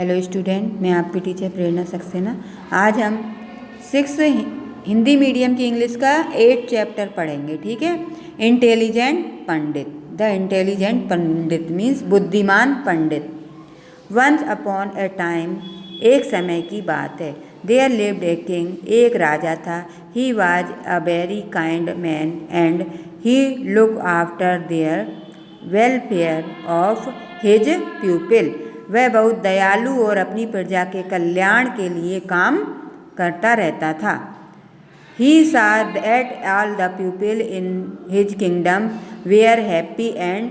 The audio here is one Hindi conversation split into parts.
हेलो स्टूडेंट, मैं आपकी टीचर प्रेरणा सक्सेना। आज हम 6 हिंदी मीडियम की इंग्लिश का 8 चैप्टर पढ़ेंगे। ठीक है। Intelligent Pandit. The intelligent Pandit means बुद्धिमान पंडित। वंस अपॉन ए टाइम, एक समय की बात है। देयर लिव्ड ए किंग, एक राजा था। He was a very kind man and he look after their welfare of his प्यूपिल। वह बहुत दयालु और अपनी प्रजा के कल्याण के लिए काम करता रहता था। ही saw that all the people in his kingdom were happy and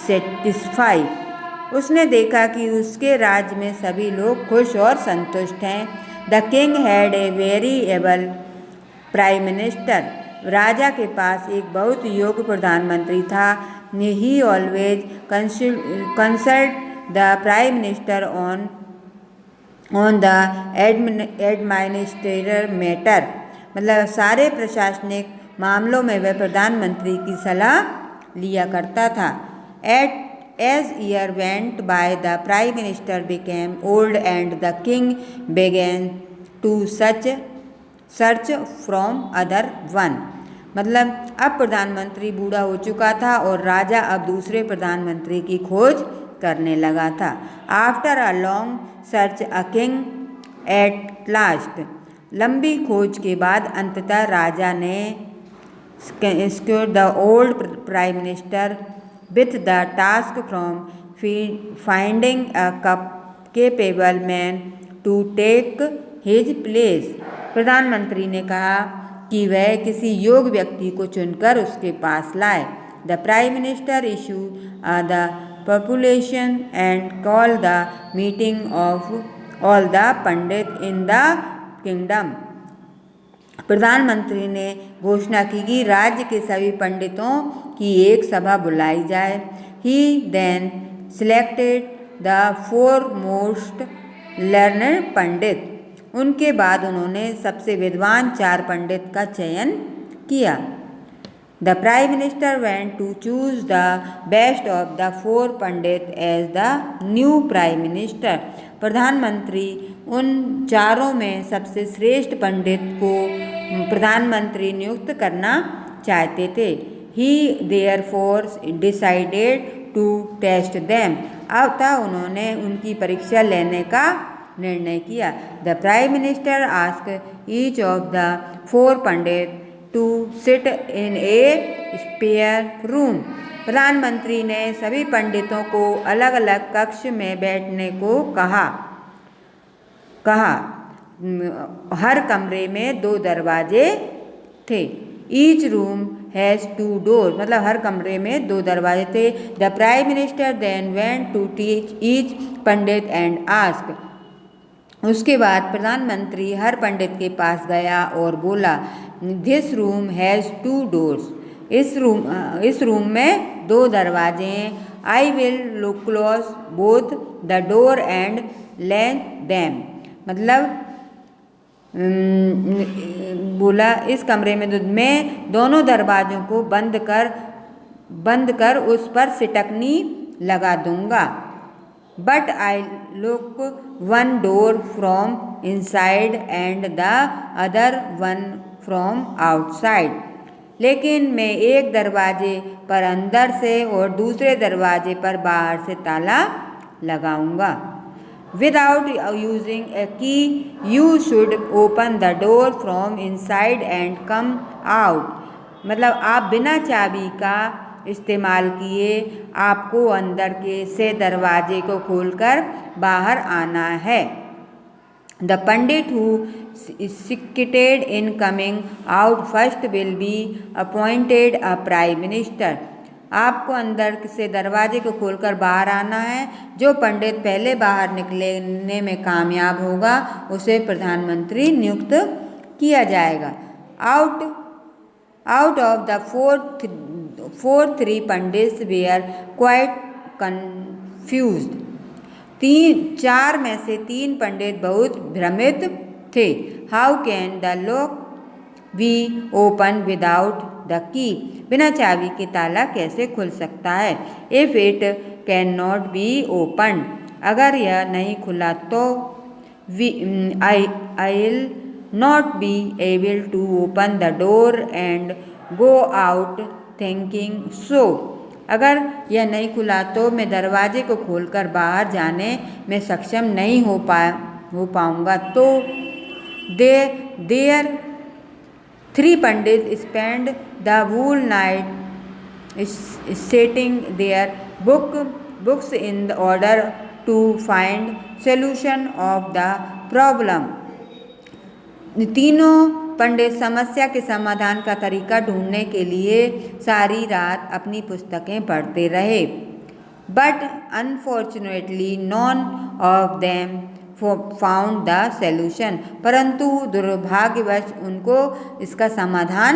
satisfied। उसने देखा कि उसके राज्य में सभी लोग खुश और संतुष्ट हैं। The king had a very able prime minister. राजा के पास एक बहुत योग्य प्रधानमंत्री था। He always consulted the prime minister on the administrative matter। मतलब सारे प्रशासनिक मामलों में वह प्रधानमंत्री की सलाह लिया करता था। As year went by, the prime minister became old and the king began to search from other one। मतलब अब प्रधानमंत्री बूढ़ा हो चुका था और राजा अब दूसरे प्रधानमंत्री की खोज करने लगा था। After a long search a king at last. लंबी खोज के बाद अंततः राजा ने the old prime minister with the task from finding a capable man to take his place. प्रधानमंत्री ने कहा कि वह किसी योग्य व्यक्ति को चुनकर उसके पास लाए। The prime minister issue the population and call the meeting of all the Pandit in the kingdom। प्रधानमंत्री ने घोषणा की कि राज्य के सभी पंडितों की एक सभा बुलाई जाए। He then selected the foremost learned पंडित। उनके बाद उन्होंने सबसे विद्वान 4 पंडित का चयन किया। The prime minister went to choose the best of the 4 Pandit as the new prime minister। प्रधानमंत्री उन चारों में सबसे श्रेष्ठ पंडित को प्रधानमंत्री नियुक्त करना चाहते थे। He therefore decided to test them। अतः उन्होंने उनकी परीक्षा लेने का निर्णय किया। The prime minister asked each of the 4 Pandit to sit in a spare room। प्रधानमंत्री ने सभी पंडितों को अलग अलग कक्ष में बैठने को कहा। हर कमरे में 2 दरवाजे थे। Each room has 2 doors। मतलब हर कमरे में 2 दरवाजे थे। The prime minister then went to teach each Pandit and asked। उसके बाद प्रधानमंत्री हर पंडित के पास गया और बोला, दिस रूम हैज़ 2 doors। इस रूम में 2 दरवाजे हैं। I will close both the door and lan them. मतलब बोला इस कमरे में मैं दोनों दरवाजों को बंद कर उस पर सिटकनी लगा दूंगा। But I look one door from inside and the other one from outside। लेकिन मैं एक दरवाजे पर अंदर से और दूसरे दरवाजे पर बाहर से ताला लगाऊंगा। Without using a key, you should open the door from inside and come out। मतलब आप बिना चाबी का इस्तेमाल किए आपको अंदर के से दरवाजे को खोलकर बाहर आना है। The Pandit who succeeded in coming out first will be appointed a prime minister। आपको अंदर से दरवाजे को खोलकर बाहर आना है। जो पंडित पहले बाहर निकलने में कामयाब होगा उसे प्रधानमंत्री नियुक्त किया जाएगा। Out of the 4 pandit were quite confused. 4 में से 3 पंडित बहुत भ्रमित थे। How can the lock be open without the key. बिना चाबी के ताला कैसे खुल सकता है। If it can not be open अगर यह नहीं खुला तो I'll not be able to open the door and go out thinking so. अगर यह नहीं खुला तो मैं दरवाजे को खोलकर बाहर जाने में सक्षम नहीं हो पाऊंगा। तो there 3 pandit spent the whole night setting their books in the order to find solution of the problem. तीनों पंडित समस्या के समाधान का तरीका ढूंढने के लिए सारी रात अपनी पुस्तकें पढ़ते रहे। But unfortunately none of them found the solution. परंतु दुर्भाग्यवश उनको इसका समाधान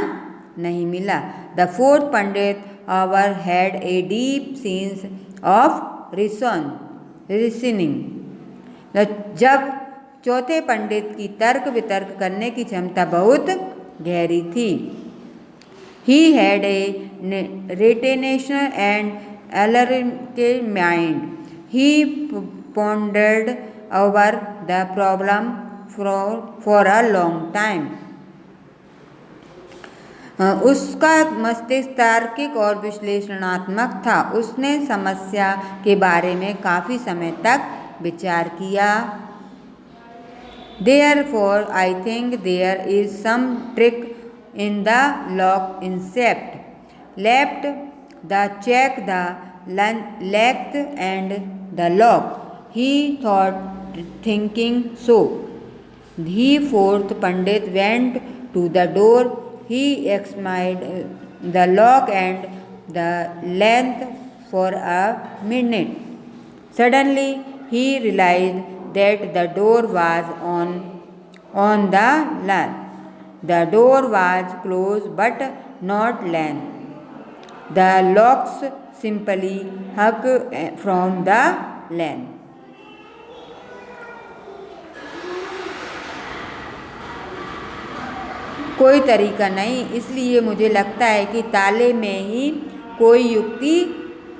नहीं मिला। The 4th Pandit our had a deep sense of reasoning. जब चौथे पंडित की तर्क वितर्क करने की क्षमता बहुत गहरी थी। He had a retention and lyrical mind. He pondered over the problem for a long time. उसका मस्तिष्क तार्किक और विश्लेषणात्मक था। उसने समस्या के बारे में काफ़ी समय तक विचार किया। Therefore, I think there is some trick in the lock incept. Left the check the length and the lock. He thought, thinking so. The 4th Pandit went to the door. He examined the lock and the length for a minute. Suddenly, he realized that the door was on the line. The door was closed but not length. The locks simply hung from the length. कोई तरीका नहीं, इसलिए मुझे लगता है कि ताले में ही कोई युक्ति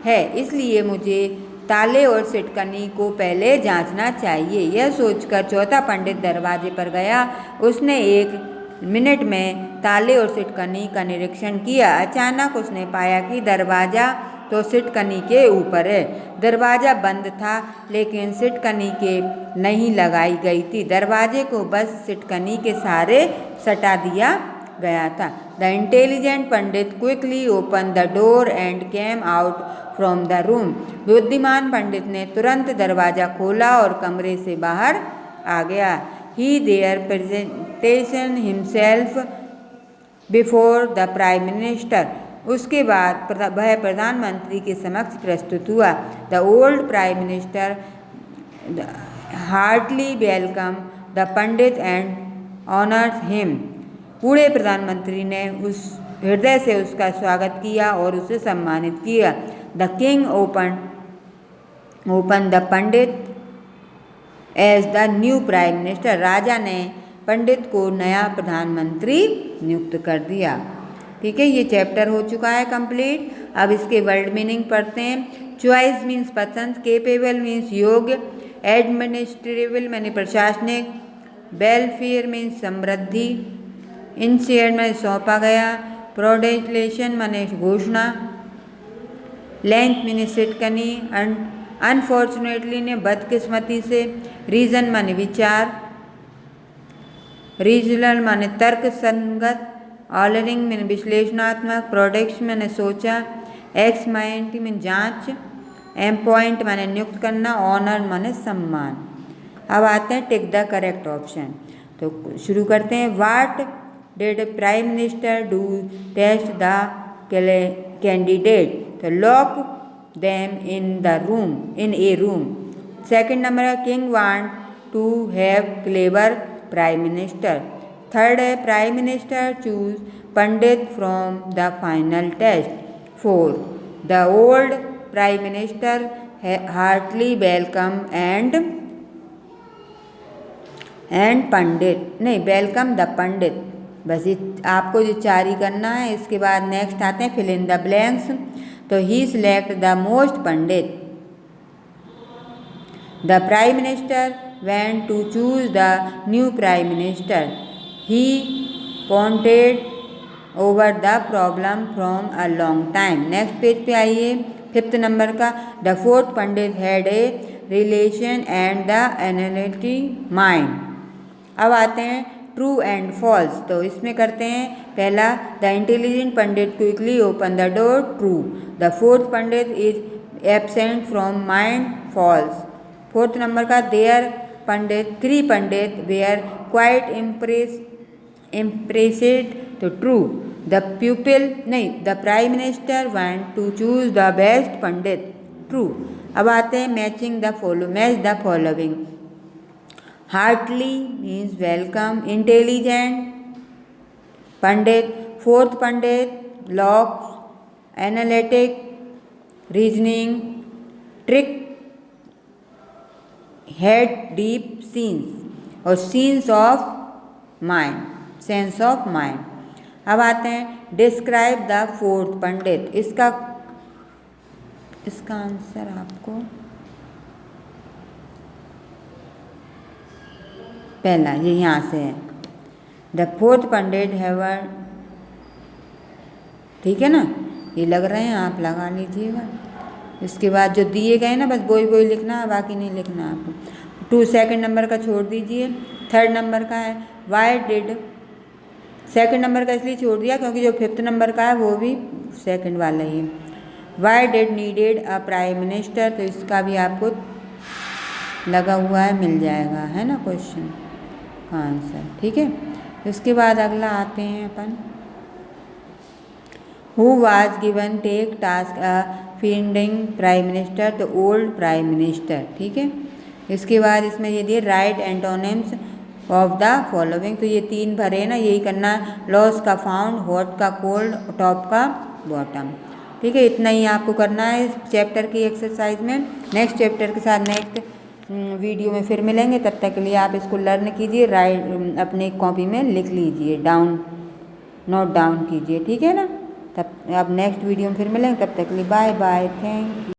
है। इसलिए मुझे ताले और सिटकनी को पहले जांचना चाहिए। यह सोचकर चौथा पंडित दरवाजे पर गया। उसने 1 मिनट में ताले और सिटकनी का निरीक्षण किया। अचानक उसने पाया कि दरवाज़ा तो सिटकनी के ऊपर है। दरवाज़ा बंद था लेकिन सिटकनी के नहीं लगाई गई थी। दरवाजे को बस सिटकनी के सहारे सटा दिया गया था। The intelligent pandit quickly open the door and came out from the room. बुद्धिमान पंडित ने तुरंत दरवाज़ा खोला और कमरे से बाहर आ गया। He there presentation himself before the prime minister. उसके बाद वह प्रधानमंत्री के समक्ष प्रस्तुत हुआ। The old prime minister heartily welcome the pandit and honours him. बूढ़े प्रधानमंत्री ने उस हृदय से उसका स्वागत किया और उसे सम्मानित किया। The king open the pandit as the new prime minister. राजा ने पंडित को नया प्रधानमंत्री नियुक्त कर दिया। ठीक है, ये चैप्टर हो चुका है कंप्लीट। अब इसके वर्ड मीनिंग पढ़ते हैं। चॉइस मीन्स पसंद, केपेबल मीन्स योग्य, एडमिनिस्ट्रेटिव माने प्रशासनिक, वेलफेयर मीन्स समृद्धि, इनशेयर में सौंपा गया, प्रोडेक्लेशन माने घोषणा, लेंथ माने सिटकनी, अनफॉर्चुनेटली ने बदकिस्मती से, रीजन माने विचार, रीजनल माने तर्क संगत, ऑलरिंग में विश्लेषणात्मक, प्रोडक्ट्स मैंने सोचा, एक्स माइंड में जांच, एम्पॉइंट मैंने नियुक्त करना, ऑनर माने सम्मान। अब आते हैं टिक द करेक्ट ऑप्शन। तो शुरू करते हैं। What did prime minister do test the candidate? तो lock them in a room. Second number है king want to have clever prime minister. Third है prime minister choose pandit from the final test. Fourth the old prime minister heartily welcome and pandit नहीं वेलकम द पंडित। बस आपको जो 4 ही करना है। इसके बाद नेक्स्ट आते हैं फिल इन द ब्लैंक्स। तो he select the most pandit. The prime minister went to choose the new prime minister. He pondered over the problem from a long time. Next page पे आइए, 5th नंबर का। The fourth Pandit had a relation and the analytic mind. अब आते हैं ट्रू एंड फॉल्स। तो इसमें करते हैं पहला, the intelligent pandit quickly open the door, true. The fourth pandit is absent from mind, false. 4th number का, there pandit 3 pandit were quite impressed, तो true. The prime minister want to choose the best pandit, true. अब आते हैं match the following. Heartily means welcome, intelligent pandit, fourth pandit lock, analytic, reasoning, trick, had deep scenes और सेंस ऑफ माइंड। अब आते हैं डिस्क्राइब द फोर्थ पंडित। इसका आंसर आपको पहला ये यहाँ से है, द फोर्थ पंडित हैवर, ठीक है ना, ये लग रहे हैं, आप लगा लीजिएगा। इसके बाद जो दिए गए ना बस वही लिखना है, बाकी नहीं लिखना आपको। 2 सेकंड नंबर का छोड़ दीजिए। 3rd नंबर का है वाई डिड, सेकंड नंबर का इसलिए छोड़ दिया क्योंकि जो 5th नंबर का है वो भी सेकंड वाला ही है। Why did needed a prime minister, तो इसका भी आपको लगा हुआ है, मिल जाएगा, है ना, क्वेश्चन का आंसर, ठीक है। इसके बाद अगला आते हैं अपन, who was given take task fielding prime minister, तो ओल्ड प्राइम मिनिस्टर, ठीक है। इसके बाद इसमें ये दिए right antonyms of the following, तो ये 3 भरे ना, यही करना है। लॉस का फाउंड, हॉट का कोल्ड, टॉप का बॉटम, ठीक है। इतना ही आपको करना है इस चैप्टर की एक्सरसाइज में। नेक्स्ट चैप्टर के साथ नेक्स्ट वीडियो में फिर मिलेंगे, तब तक के लिए आप इसको लर्न कीजिए, राइट अपने कॉपी में लिख लीजिए, नोट डाउन कीजिए, ठीक है ना। तब अब नेक्स्ट वीडियो में फिर मिलेंगे, तब तक के लिए बाय बाय, थैंक यू।